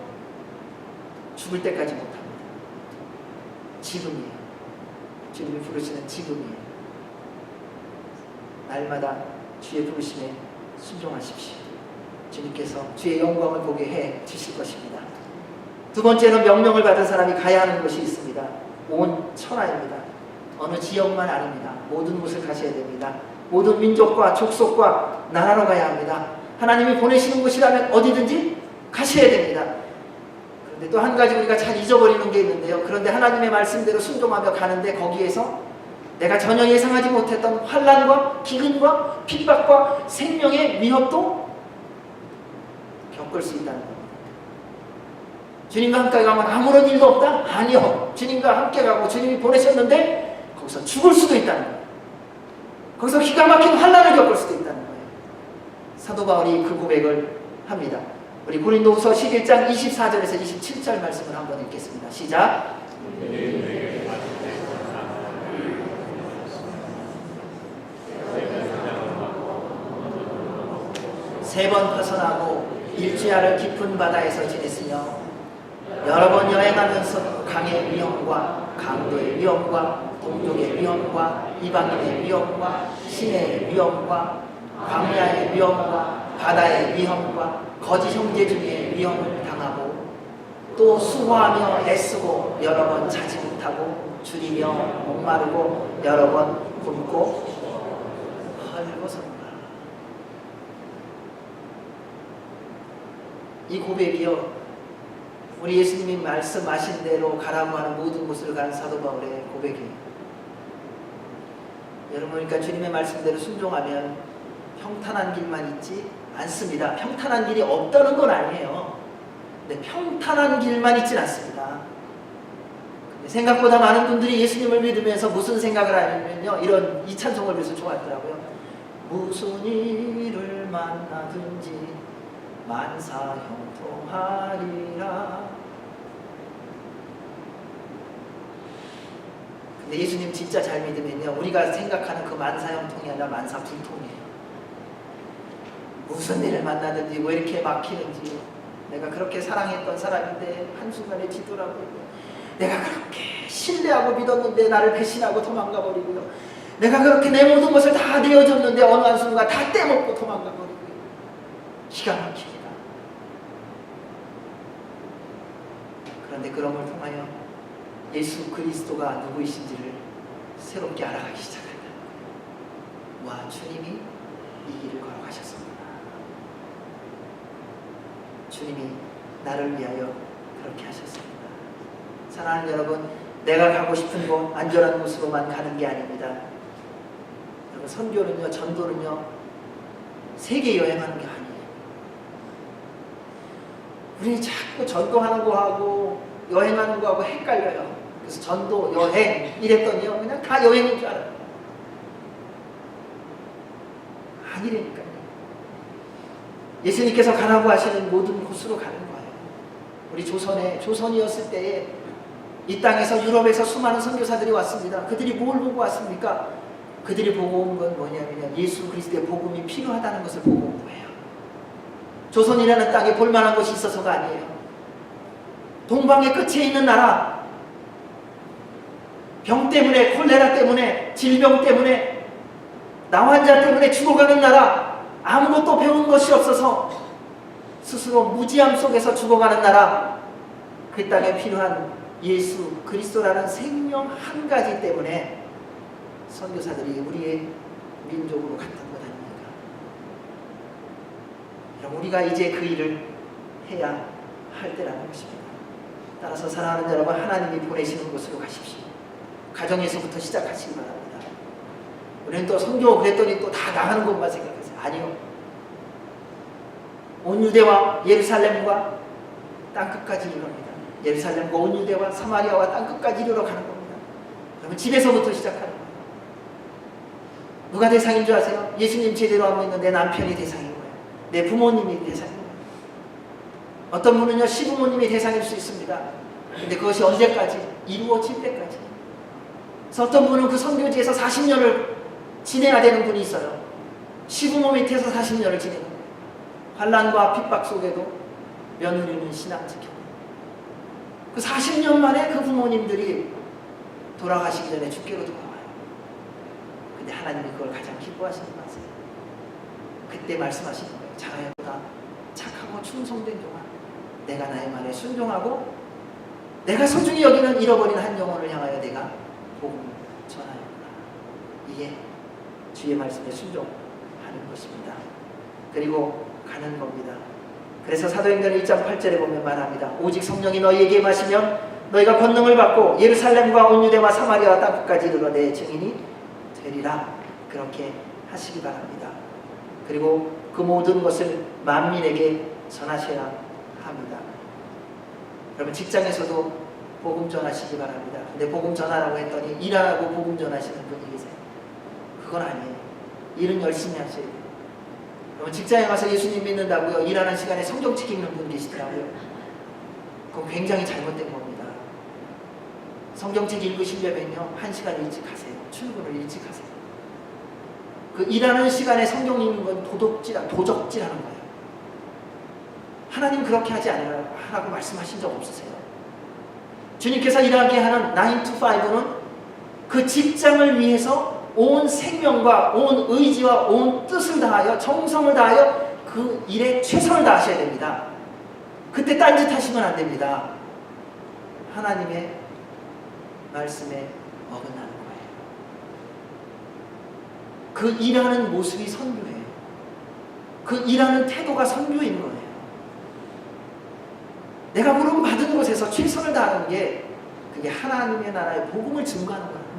죽을 때까지 못합니다. 지금이에요. 주님이 부르시는 지금이에요. 날마다 주의 부르심에 순종하십시오. 주님께서 주의 영광을 보게 해 주실 것입니다. 두 번째는 명령을 받은 사람이 가야 하는 곳이 있습니다. 온 천하입니다. 어느 지역만 아닙니다. 모든 곳을 가셔야 됩니다. 모든 민족과 족속과 나라로 가야 합니다. 하나님이 보내시는 곳이라면 어디든지 가셔야 됩니다. 그런데 또 한 가지 우리가 잘 잊어버리는 게 있는데요. 그런데 하나님의 말씀대로 순종하며 가는데 거기에서 내가 전혀 예상하지 못했던 환난과 기근과 핍박과 생명의 위협도 겪을 수 있다는 겁니다. 주님과 함께 가면 아무런 일도 없다? 아니요. 주님과 함께 가고 주님이 보내셨는데 거기서 죽을 수도 있다는 거예요. 거기서 기가 막힌 환난을 겪을 수도 있다는 거예요. 사도 바울이 그 고백을 합니다. 우리 고린도후서 11장 24절에서 27절 말씀을 한번 읽겠습니다. 시작. 세 번 벗어나고 일주야를 깊은 바다에서 지냈으며 여러 번 여행하면서 강의 위험과 강도의 위험과 동족의 위험과 이방인의 위험과 시내의 위험과 광야의 위험과 바다의 위험과 거짓 형제 중에 위험을 당하고 또 수고하며 애쓰고 여러 번 자지 못하고 줄이며 목마르고 여러 번 굶고 헐벗었노라. 이 고백이요, 우리 예수님이 말씀하신 대로 가라고 하는 모든 곳을 간 사도 바울의 고백이에요. 여러분, 그러니까 주님의 말씀대로 순종하면 평탄한 길만 있지 않습니다. 평탄한 길이 없다는 건 아니에요. 근데 평탄한 길만 있진 않습니다. 근데 생각보다 많은 분들이 예수님을 믿으면서 무슨 생각을 하냐면요, 이런 이 찬송을 그래서 좋아하더라고요. 무슨 일을 만나든지 만사 형통하리라. 근데 예수님 진짜 잘 믿으면요, 우리가 생각하는 그 만사 형통이 아니라 만사 불통이에요. 무슨 일을 만나든지 왜 이렇게 막히는지, 내가 그렇게 사랑했던 사람인데 한순간에 뒤돌아버리고, 내가 그렇게 신뢰하고 믿었는데 나를 배신하고 도망가버리고요, 내가 그렇게 내 모든 것을 다 내어줬는데 어느 한순간 다 떼먹고 도망가버리고요. 기가 막힙니다. 그런데 그럼을 통하여 예수 그리스도가 누구이신지를 새롭게 알아가기 시작한다. 와, 주님이 이 길을 걸어가셨습니다. 주님이 나를 위하여 그렇게 하셨습니다. 사랑하는 여러분, 내가 가고 싶은 곳, 안전한 곳으로만 가는 게 아닙니다. 여러분, 선교는요, 전도는요, 세계 여행하는 게 아니에요. 우리 자꾸 전도하는 거하고 여행하는 거하고 헷갈려요. 그래서 전도, 여행 이랬더니요, 그냥 다 여행인 줄 알아요. 아니라니까요. 예수님께서 가라고 하시는 모든 곳으로 가는 거예요. 우리 조선이었을 때에 이 땅에서 유럽에서 수많은 선교사들이 왔습니다. 그들이 뭘 보고 왔습니까? 그들이 보고 온 건 뭐냐면 예수 그리스도의 복음이 필요하다는 것을 보고 온 거예요. 조선이라는 땅에 볼만한 것이 있어서가 아니에요. 동방의 끝에 있는 나라, 병 때문에, 콜레라 때문에, 질병 때문에, 나환자 때문에 죽어가는 나라, 아무것도 배운 것이 없어서 스스로 무지함 속에서 죽어가는 나라, 그 땅에 필요한 예수 그리스도라는 생명 한 가지 때문에 선교사들이 우리의 민족으로 갔던 것 아닙니까? 여러분, 우리가 이제 그 일을 해야 할 때라는 것입니다. 따라서 사랑하는 여러분, 하나님이 보내시는 곳으로 가십시오. 가정에서부터 시작하시기 바랍니다. 우리는 또 선교 그랬더니 또 다 나가는 것만 생각하세요. 아니요. 온 유대와 예루살렘과 땅끝까지 이릅니다. 예루살렘과 온 유대와 사마리아와 땅끝까지 이르러 가는 겁니다. 여러분, 집에서부터 시작하는 거예요. 누가 대상인 줄 아세요? 예수님 제대로 하고 있는 내 남편이 대상인 거예요. 내 부모님이 대상인 거예요. 어떤 분은요, 시부모님이 대상일 수 있습니다. 근데 그것이 언제까지? 이루어질 때까지. 그래서 어떤 분은 그 선교지에서 40년을 지내야 되는 분이 있어요. 시부모 밑에서 40년을 지내는 거예요. 환난과 핍박 속에도 며느리는 신앙 지켜. 그 40년 만에 그 부모님들이 돌아가시기 전에 주께로 돌아와요. 근데 하나님이 그걸 가장 기뻐하시는 거 아세요? 그때 말씀하시는 거예요. 자라야보다 착하고 충성된 종아, 내가 나의 말에 순종하고 내가 소중히 여기는 잃어버린 한 영혼을 향하여 내가 복음을 전하였구나. 이게 주의 말씀에 순종하는 것입니다. 그리고 가는 겁니다. 그래서 사도행전 1장 8절에 보면 말합니다. 오직 성령이 너희에게 임하시면 너희가 권능을 받고 예루살렘과 온 유대와 사마리아와 땅끝까지 이르러 내 증인이 되리라. 그렇게 하시기 바랍니다. 그리고 그 모든 것을 만민에게 전하셔야 합니다. 여러분, 직장에서도 복음 전하시기 바랍니다. 근데 복음 전하라고 했더니 일하라고 복음 전하시는 분이 계세요. 그건 아니에요. 일은 열심히 하셔야 돼요. 여러분, 직장에 가서 예수님 믿는다고요, 일하는 시간에 성경책 읽는 분 계시더라고요. 그건 굉장히 잘못된 겁니다. 성경책 읽으시려면요, 1시간 일찍 하세요. 출근을 일찍 하세요. 그 일하는 시간에 성경 읽는 건 도적질하는 거예요. 하나님 그렇게 하지 않으라고 말씀하신 적 없으세요? 주님께서 일하게 하는 9 to 5는 그 직장을 위해서 온 생명과 온 의지와 온 뜻을 다하여 정성을 다하여 그 일에 최선을 다하셔야 됩니다. 그때 딴짓 하시면 안 됩니다. 하나님의 말씀에 어긋나는 거예요. 그 일하는 모습이 선교예요. 그 일하는 태도가 선교인 거예요. 내가 부름 받은 곳에서 최선을 다하는 게 그게 하나님의 나라의 복음을 증거하는 거라는 거예요.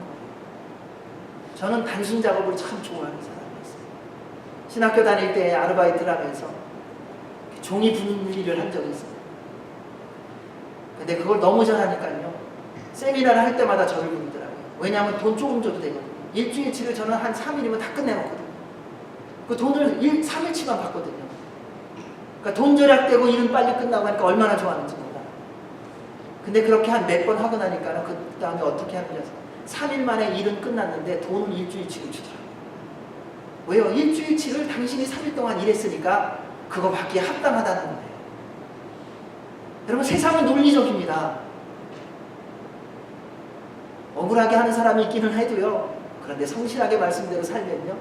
저는 단순 작업을 참 좋아하는 사람이었어요. 신학교 다닐 때 아르바이트를 하면서 종이 부는 일을 한 적이 있어요. 근데 그걸 너무 잘하니까요, 세미나를 할 때마다 저를 부르더라고요. 왜냐하면 돈 조금 줘도 되거든요. 일주일치를 저는 한 3일이면 다 끝내놓거든요. 그 돈을 3일치만 받거든요. 그러니까 돈 절약되고 일은 빨리 끝나고 하니까 얼마나 좋았는지 몰라요. 근데 그렇게 한 몇 번 하고 나니까 그 다음에 어떻게 하는지 아세요? 3일 만에 일은 끝났는데 돈은 일주일치를 주더라고요. 왜요? 일주일치를 당신이 3일 동안 일했으니까 그거 받기에 합당하다는 거예요. 여러분, 세상은 논리적입니다. 억울하게 하는 사람이 있기는 해도요, 그런데 성실하게 말씀대로 살면요,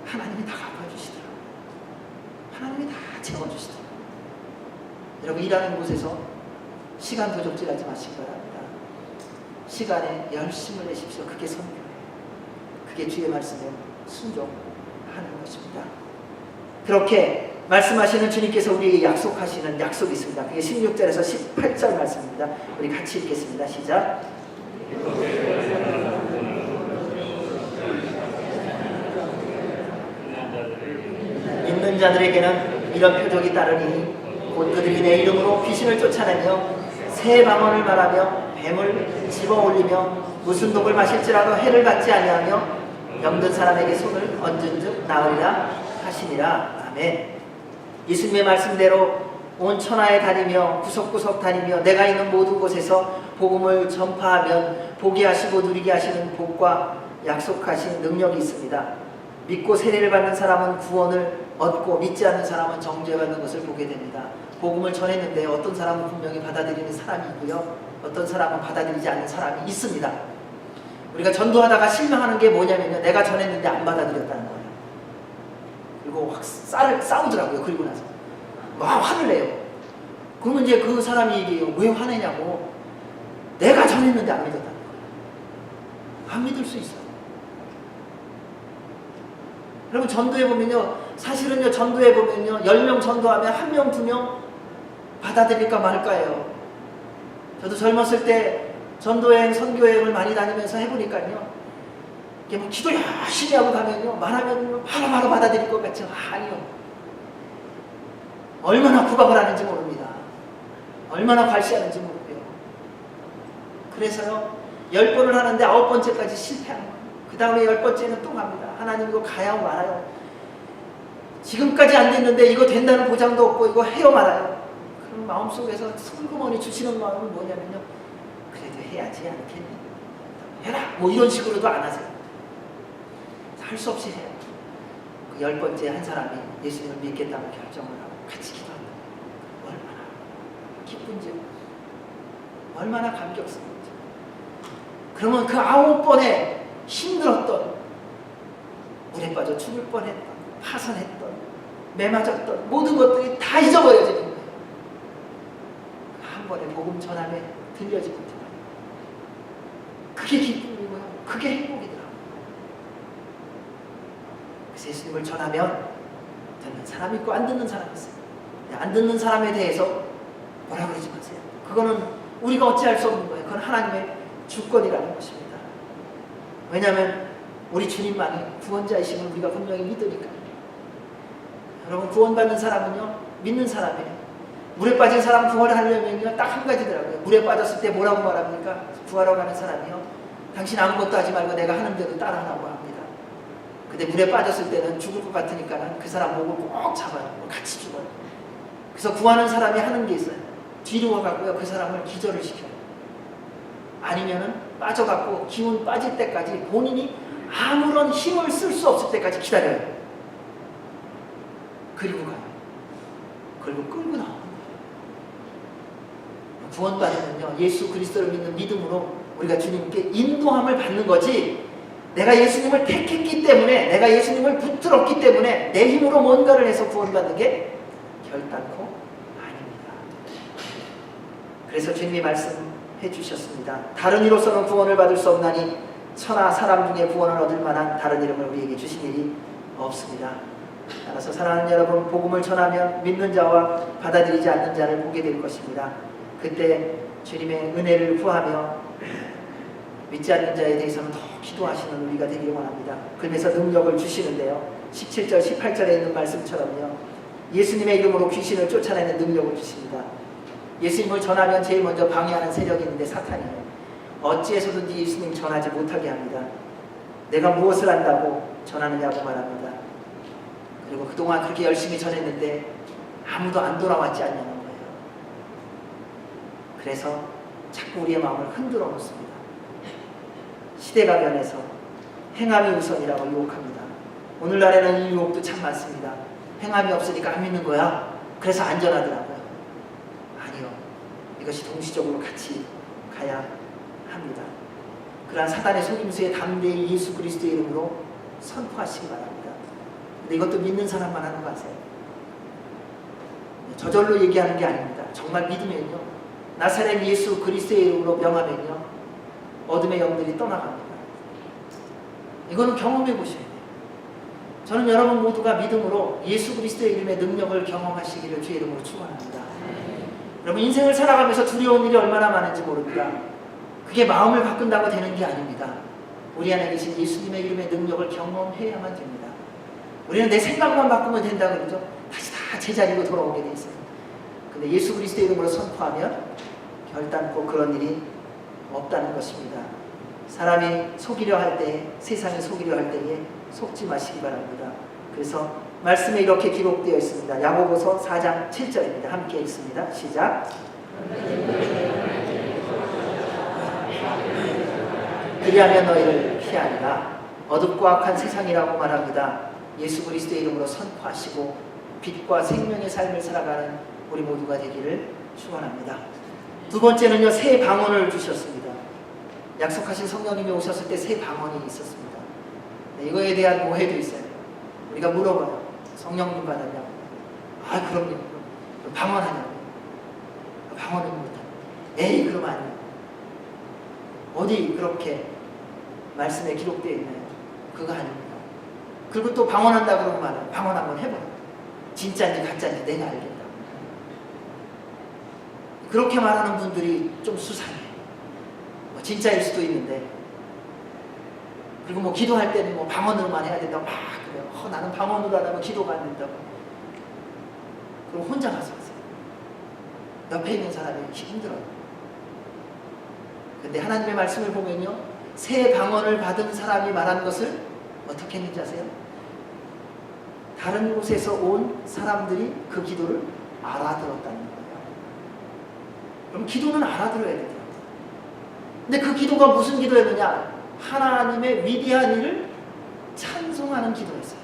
하나님이 다 갚아주시더라고요. 하나님이 다 채워주시더라고요. 여러분, 일하는 곳에서 시간 도적질하지 마시기 바랍니다. 시간에 열심을 내십시오. 그게 선교예요. 그게 주의 말씀에 순종하는 것입니다. 그렇게 말씀하시는 주님께서 우리에게 약속하시는 약속이 있습니다. 그게 16절에서 18절 말씀입니다. 우리 같이 읽겠습니다. 시작. 믿는 자들에게는 이런 표적이 따르니 곧 그들이 내 이름으로 귀신을 쫓아내며 새 방언을 말하며 뱀을 집어올리며 무슨 독을 마실지라도 해를 받지 아니하며 병든 사람에게 손을 얹은즉 나으리라 하시니라. 아멘. 예수님의 말씀대로 온 천하에 다니며 구석구석 다니며 내가 있는 모든 곳에서 복음을 전파하면 보게 하시고 누리게 하시는 복과 약속하신 능력이 있습니다. 믿고 세례를 받는 사람은 구원을 얻고 믿지 않는 사람은 정죄받는 것을 보게 됩니다. 복음을 전했는데 어떤 사람은 분명히 받아들이는 사람이 있고요. 어떤 사람은 받아들이지 않는 사람이 있습니다. 우리가 전도하다가 실망하는 게 뭐냐면요. 내가 전했는데 안 받아들였다는 거예요. 그리고 확 싸우더라고요. 그리고 나서 막 화를 내요. 그러면 이제 그 사람이 얘기해요. 왜 화내냐고. 내가 전했는데 안 믿었다는 거예요. 안 믿을 수 있어요. 여러분 전도해보면요. 사실은요. 전도해보면요. 10명 전도하면 1명, 2명 받아들일까 말까예요. 저도 젊었을 때 전도여행, 선교여행을 많이 다니면서 해보니까요. 이게 뭐 기도 열심히 하고 가면요. 말하면 바로 받아들일 것 같죠. 아니요. 얼마나 구박을 하는지 모릅니다. 얼마나 발시하는지 모르고요. 그래서요. 10번을 하는데 9번째까지 실패하는 거예요. 그 다음에 10번째는 또 갑니다. 하나님 이거 가야 말아요. 지금까지 안 됐는데 이거 된다는 보장도 없고 이거 해요 말아요. 그럼 마음속에서 슬그머니 주시는 마음은 뭐냐면요. 그래도 해야지 않겠니? 해라! 뭐 이런 식으로도 안 하세요. 할 수 없이 해요. 그 10번째 한 사람이 예수님을 믿겠다고 결정을 하고 같이 기도한다. 얼마나 기쁜지, 얼마나 감격스러운지. 그러면 그 9번에 힘들었던, 물에 빠져 죽을 뻔했던, 파산했던, 매맞았던 모든 것들이 다 잊어버려지는 거예요. 한 번에 복음 전함에 들려지고 들어요. 그게 기쁨이고요. 그게 행복이더라고요. 그래서 예수님을 전하면 듣는 사람 있고 안 듣는 사람 있어요. 안 듣는 사람에 대해서 뭐라 그러지 마세요. 그거는 우리가 어찌할 수 없는 거예요. 그건 하나님의 주권이라는 것입니다. 왜냐하면 우리 주님만이 구원자이심을 우리가 분명히 믿으니까요. 여러분 구원받는 사람은요. 믿는 사람이에요. 물에 빠진 사람 구원을 하려면요. 딱 한 가지더라고요. 물에 빠졌을 때 뭐라고 말합니까? 구하러 가는 사람이요. 당신 아무것도 하지 말고 내가 하는 대로 따라하라고 합니다. 근데 물에 빠졌을 때는 죽을 것 같으니까 그 사람 목을 꼭 잡아요. 같이 죽어요. 그래서 구하는 사람이 하는 게 있어요. 뒤로 와갖고요. 그 사람을 기절을 시켜요. 아니면은 빠져갖고 기운 빠질 때까지 본인이 아무런 힘을 쓸 수 없을 때까지 기다려요. 그리고 가요. 그리고 끌고 나오는 거예요. 구원받으면요. 예수 그리스도를 믿는 믿음으로 우리가 주님께 인도함을 받는 거지, 내가 예수님을 택했기 때문에, 내가 예수님을 붙들었기 때문에 내 힘으로 뭔가를 해서 구원받는 게 결단코 아닙니다. 그래서 주님이 말씀해 주셨습니다. 다른 이로서는 구원을 받을 수 없나니 천하 사람 중에 구원을 얻을 만한 다른 이름을 우리에게 주신 일이 없습니다. 따라서 사랑하는 여러분, 복음을 전하면 믿는 자와 받아들이지 않는 자를 보게 될 것입니다. 그때 주님의 은혜를 구하며 믿지 않는 자에 대해서는 더 기도하시는 우리가 되기를 원합니다. 그러면서 능력을 주시는데요. 17절, 18절에 있는 말씀처럼요. 예수님의 이름으로 귀신을 쫓아내는 능력을 주십니다. 예수님을 전하면 제일 먼저 방해하는 세력이 있는데 사탄이에요. 어찌해서든지 예수님 전하지 못하게 합니다. 내가 무엇을 안다고 전하느냐고 말합니다. 그리고 그동안 그렇게 열심히 전했는데 아무도 안 돌아왔지 않냐는 거예요. 그래서 자꾸 우리의 마음을 흔들어 놓습니다. 시대가 변해서 행함이 우선이라고 유혹합니다. 오늘날에는 이 유혹도 참 많습니다. 행함이 없으니까 안 믿는 거야. 그래서 안전하더라고요. 아니요. 이것이 동시적으로 같이 가야 합니다. 그러한 사단의 속임수에 담대히 예수 그리스도의 이름으로 선포하시기 바랍니다. 근데 이것도 믿는 사람만 하는 거 아세요? 저절로 얘기하는 게 아닙니다. 정말 믿으면요. 나사렛 예수 그리스도의 이름으로 명하면요. 어둠의 영들이 떠나갑니다. 이거는 경험해 보셔야 돼요. 저는 여러분 모두가 믿음으로 예수 그리스도의 이름의 능력을 경험하시기를 주의 이름으로 축원합니다. 여러분 인생을 살아가면서 두려운 일이 얼마나 많은지 모릅니다. 그게 마음을 바꾼다고 되는 게 아닙니다. 우리 안에 계신 예수님의 이름의 능력을 경험해야만 됩니다. 우리는 내 생각만 바꾸면 된다고 그러죠. 다시 다 제자리로 돌아오게 돼 있어요. 근데 예수 그리스도의 이름으로 선포하면 결단코 그런 일이 없다는 것입니다. 사람이 속이려 할 때, 세상이 속이려 할 때에 속지 마시기 바랍니다. 그래서 말씀에 이렇게 기록되어 있습니다. 야고보서 4장 7절입니다. 함께 읽습니다. 시작. 그리하면 너희를 피하리라. 어둡고 악한 세상이라고 말합니다. 예수 그리스도의 이름으로 선포하시고 빛과 생명의 삶을 살아가는 우리 모두가 되기를 축원합니다. 두 번째는요, 새 방언을 주셨습니다. 약속하신 성령님이 오셨을 때 새 방언이 있었습니다. 네, 이거에 대한 오해도 있어요. 우리가 물어봐요. 성령님 받았냐고. 아, 그럼요. 방언하냐고. 방언은 못하고. 에이, 그럼 아니에요. 어디 그렇게 말씀에 기록되어 있나요? 그거 아닙니다. 그리고 또 방언한다 그러고 말해요. 방언 한번 해봐요. 진짜인지 가짜인지 내가 알겠다. 그렇게 말하는 분들이 좀 수상해요. 뭐 진짜일 수도 있는데. 그리고 뭐 기도할 때는 뭐 방언으로만 해야 된다고 막 그래요. 나는 방언으로 안 하면 기도가 안 된다고. 그럼 혼자 가서 하세요. 옆에 있는 사람이 힘들어요. 근데 하나님의 말씀을 보면요, 새 방언을 받은 사람이 말한 것을 어떻게 했는지 아세요? 다른 곳에서 온 사람들이 그 기도를 알아들었다는 거예요. 그럼 기도는 알아들어야 되더라고요. 근데 그 기도가 무슨 기도였느냐? 하나님의 위대한 일을 찬송하는 기도였어요.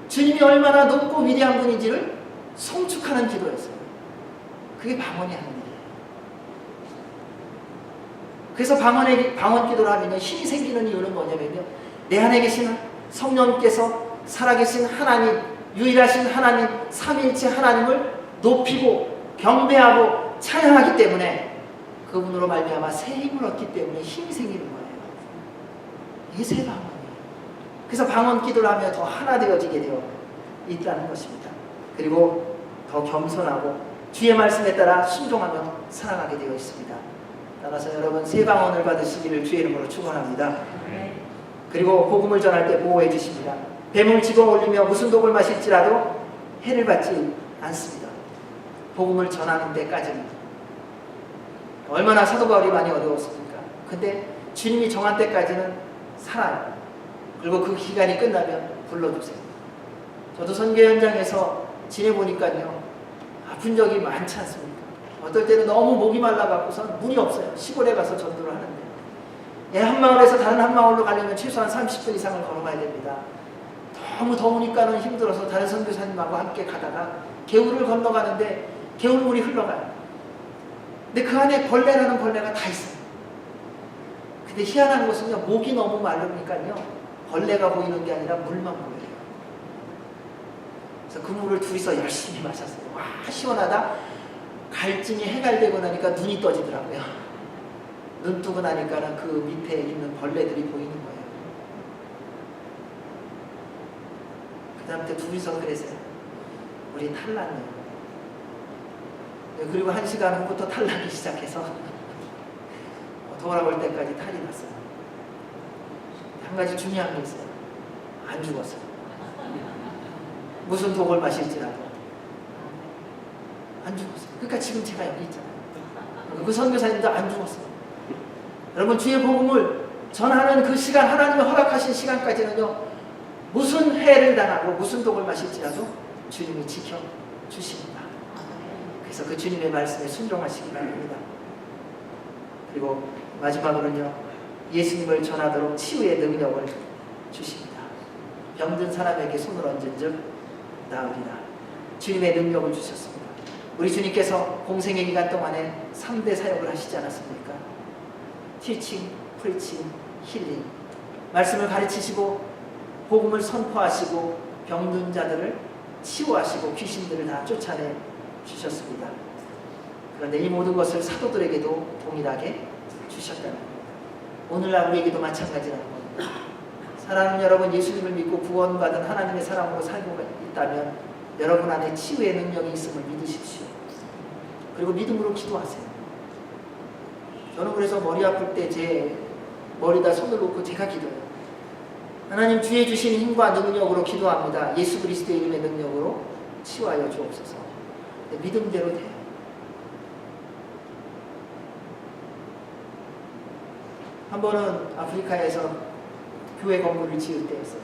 주님이 얼마나 높고 위대한 분인지를 송축하는 기도였어요. 그게 방언이 하는 일이에요. 그래서 방언 기도를 하면요, 힘이 생기는 이유는 뭐냐면요, 내 안에 계신 성령께서 살아계신 하나님, 유일하신 하나님, 삼위일체 하나님을 높이고 경배하고 찬양하기 때문에 그분으로 말미암아 새 힘을 얻기 때문에 힘이 생기는 거예요. 이게 새 방언이에요. 그래서 방언 기도를 하며 더 하나 되어지게 되어 있다는 것입니다. 그리고 더 겸손하고 주의 말씀에 따라 순종하며 살아가게 되어 있습니다. 따라서 여러분 새 방언을 받으시기를 주의 이름으로 축원합니다. 그리고 복음을 전할 때 보호해 주십니다. 뱀을 집어 올리며 무슨 독을 마실지라도 해를 받지 않습니다. 복음을 전하는 데까지는. 얼마나 사도 바울이 많이 어려웠습니까? 근데 주님이 정한 때까지는 살아요. 그리고 그 기간이 끝나면 불러주세요. 저도 선교 현장에서 지내보니까요, 아픈 적이 많지 않습니까? 어떨 때는 너무 목이 말라갖고선 물이 없어요. 시골에 가서 전도를 하는데, 한 마을에서 다른 한 마을로 가려면 최소한 30분 이상을 걸어가야 됩니다. 너무 더우니까는 힘들어서 다른 선교사님하고 함께 가다가 개울을 건너가는데 개울물이 흘러가요. 근데 그 안에 벌레라는 벌레가 다 있어요. 근데 희한한 것은요, 목이 너무 마르니까요, 벌레가 보이는 게 아니라 물만 보여요. 그래서 그 물을 둘이서 열심히 마셨어요. 와, 시원하다. 갈증이 해갈되고 나니까 눈이 떠지더라고요. 눈 뜨고 나니까는 그 밑에 있는 벌레들이 보이는 거예요. 그 다음부터 둘이서 그랬어요. 우리 탈났네요. 그리고 1시간 후부터 탈나기 시작해서 돌아올 때까지 탈이 났어요. 한 가지 중요한 게 있어요. 안 죽었어요. 무슨 독을 마실지라도 안 죽었어요. 그러니까 지금 제가 여기 있잖아요. 그 선교사님도 안 죽었어요. 여러분 주의 복음을 전하는 그 시간, 하나님이 허락하신 시간까지는요, 무슨 해를 당하고 무슨 독을 마실지라도 주님이 지켜주십니다. 그래서 그 주님의 말씀에 순종하시기 바랍니다. 그리고 마지막으로는요, 예수님을 전하도록 치유의 능력을 주십니다. 병든 사람에게 손을 얹은 즉 나으리라. 주님의 능력을 주셨습니다. 우리 주님께서 공생의 기간 동안에 3대 사역을 하시지 않았습니까? 티칭, 프리칭, 힐링. 말씀을 가르치시고 복음을 선포하시고 병든 자들을 치유하시고 귀신들을 다 쫓아내 주셨습니다. 그런데 이 모든 것을 사도들에게도 동일하게 주셨다는 겁니다. 오늘날 우리에게도 마찬가지라는 겁니다. 사랑하는 여러분, 예수님을 믿고 구원받은 하나님의 사랑으로 살고 있다면 여러분 안에 치유의 능력이 있음을 믿으십시오. 그리고 믿음으로 기도하세요. 저는 그래서 머리 아플 때 제 머리에다 손을 놓고 제가 기도해요. 하나님, 주의 주신 힘과 능력으로 기도합니다. 예수 그리스도의 이름의 능력으로 치유하여 주옵소서. 믿음대로 돼요. 한 번은 아프리카에서 교회 건물을 지을 때였어요.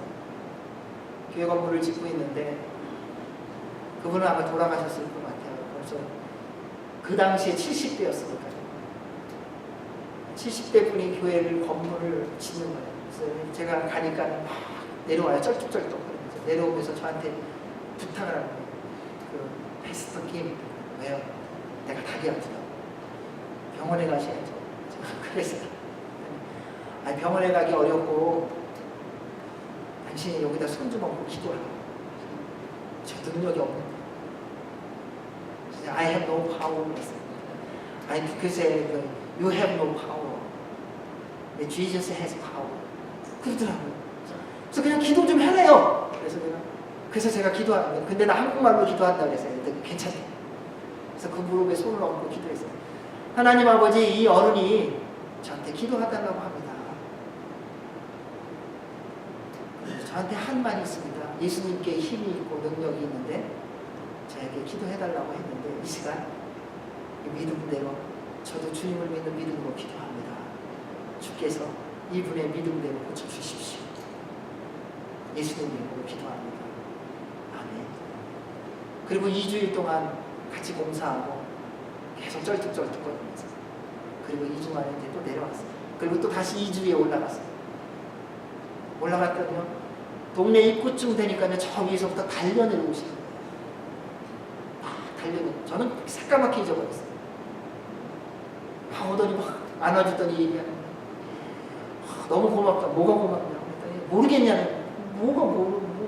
교회 건물을 짓고 있는데 그분은 아마 돌아가셨을 것 같아요. 벌써 그 당시에 70대였으니까요. 70대 분이 교회를 건물을 짓는 거예요. 그래서 제가 가니까 막 내려와요. 쩔뚝쩔뚝 내려오면서 저한테 부탁을 하는 거예요. 그 패스터 김, 왜요? 내가 다리 아프다고. 병원에 가셔야죠. 그래서 아니, 병원에 가기 어렵고 당신이 여기다 손 좀 얹고 기도하라고. 저 능력이 없는데. I have no power. 아니 그새 you have no power. Jesus has power. 그러더라고요. 그래서 그냥 기도 좀 해래요. 그래서 제가 기도하는데, 근데 나 한국말로 기도한다 그랬어요. 근데 괜찮대. 그래서 그 무릎에 손을 얹고 기도했어요. 하나님 아버지, 이 어른이 저한테 기도해달라고 합니다. 저한테 한 말이 있습니다. 예수님께 힘이 있고 능력이 있는데 저에게 기도해달라고 했는데, 이 시간 이 믿음대로, 저도 주님을 믿는 믿음으로 기도합니다. 주께서 이분의 믿음대로 고쳐주십시오. 예수님 이름으로 기도합니다. 아멘. 그리고 2주일 동안 같이 공사하고 계속 쩔뚝쩔뚝거리면서, 그리고 2주 만에 이제 또 내려왔어요. 그리고 또 다시 2주에 올라갔어요. 올라갔더니요, 동네 입구쯤 되니까요, 저 위에서부터 달려내려오시는 거예요. 달려내려. 저는 새까맣게 잊어버렸어요. 오더니 막 안아주더니 얘기하는 거예요. 너무 고맙다. 뭐가 고맙냐고 했더니 모르겠냐는 거예요. 뭐가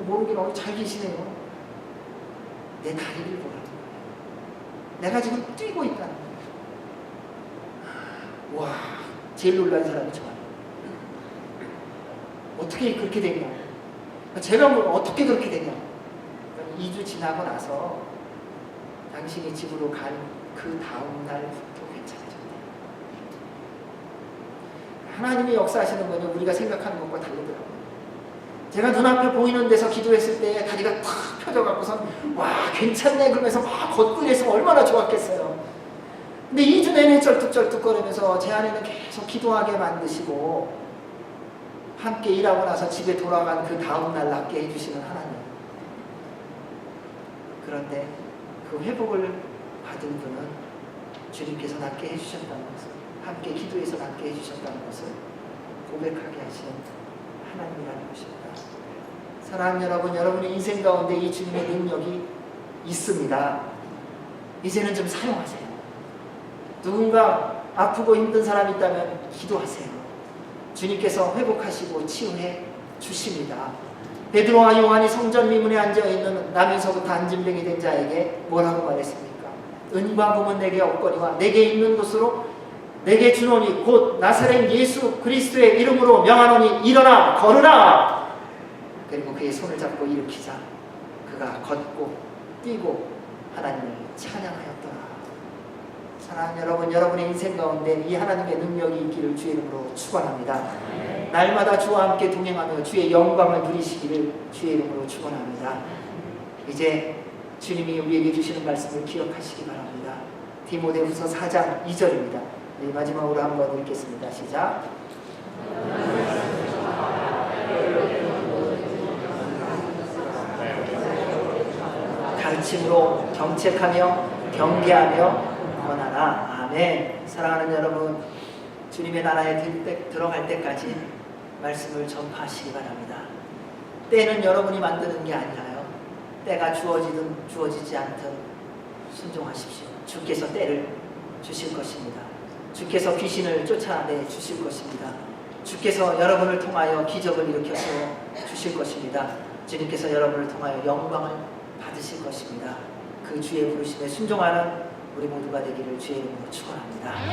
모르겠냐고. 잘 계시네요. 내 다리를 보라는 거예요. 내가 지금 뛰고 있다는 거예요. 와, 제일 놀란 사람이 저예요. 어떻게 그렇게 됐냐. 제가 어떻게 그렇게 됐냐. 2주 지나고 나서 당신이 집으로 간 그 다음 날부터 괜찮아졌대요. 하나님이 역사하시는 거는 우리가 생각하는 것과 다르더라고요. 제가 눈앞에 보이는 데서 기도했을 때 다리가 탁 펴져갖고선 와 괜찮네 그러면서 막 걷고 이랬으면 얼마나 좋았겠어요. 근데 2주 내내 쩔뚝쩔뚝거리면서 제 안에는 계속 기도하게 만드시고, 함께 일하고 나서 집에 돌아간 그 다음날 낫게 해주시는 하나님. 그런데 그 회복을 받은 분은 주님께서 낫게 해주셨다는 것을, 함께 기도해서 낫게 해주셨다는 것을 고백하게 하시는 하나님이라는 것입니다. 사랑하는 여러분, 여러분의 인생 가운데 이 주님의 능력이 있습니다. 이제는 좀 사용하세요. 누군가 아프고 힘든 사람이 있다면 기도하세요. 주님께서 회복하시고 치유해 주십니다. 베드로와 요한이 성전 미문에 앉아있는 나면서부터 안진병이 된 자에게 뭐라고 말했습니까? 은과 금은 내게 없거니와 내게 있는 곳으로 내게 주노니 곧 나사렛 예수 그리스도의 이름으로 명하노니 일어나 걸으라. 그리고 그의 손을 잡고 일으키자 그가 걷고 뛰고 하나님을 찬양하였더라. 사랑하는 여러분, 여러분의 인생 가운데 이 하나님의 능력이 있기를 주의 이름으로 축원합니다. 날마다 주와 함께 동행하며 주의 영광을 누리시기를 주의 이름으로 축원합니다. 이제 주님이 우리에게 주시는 말씀을 기억하시기 바랍니다. 디모데후서 4장 2절입니다. 마지막으로 한번 읽겠습니다. 시작. 가르침으로 정책하며 경계하며 권하라. 아멘. 사랑하는 여러분, 주님의 나라에 들어갈 때까지 말씀을 전파하시기 바랍니다. 때는 여러분이 만드는 게 아니라요, 때가 주어지든 주어지지 않든 순종하십시오. 주께서 때를 주실 것입니다. 주께서 귀신을 쫓아내 주실 것입니다. 주께서 여러분을 통하여 기적을 일으켜서 주실 것입니다. 주님께서 여러분을 통하여 영광을 받으실 것입니다. 그 주의 부르심에 순종하는 우리 모두가 되기를 주의 이름으로 축원합니다.